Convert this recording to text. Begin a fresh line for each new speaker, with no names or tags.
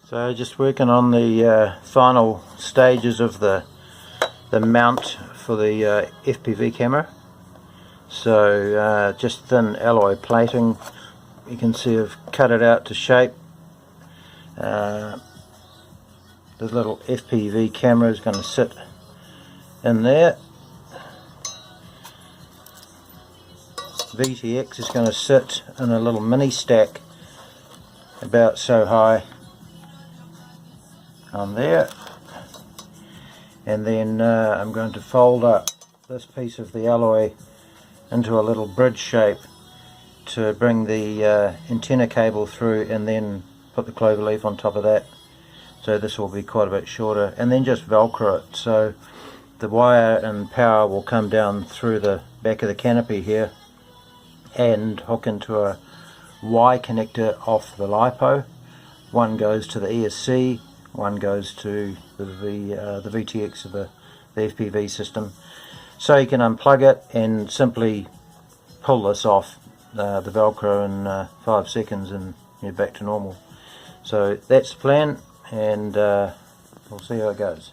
So just working on the final stages of the mount for the FPV camera. So just thin alloy plating. You can see I've cut it out to shape. The little FPV camera is going to sit in there. VTX is going to sit in a little mini stack about so high on there, and then I'm going to fold up this piece of the alloy into a little bridge shape to bring the antenna cable through, and then put the clover leaf on top of that. So this will be quite a bit shorter, and then just velcro it so the wire and power will come down through the back of the canopy here and hook into a Y connector off the LiPo. One goes to the ESC, one goes to the VTX of the FPV system. So you can unplug it and simply pull this off the Velcro in 5 seconds and you're back to normal. So that's the plan, and we'll see how it goes.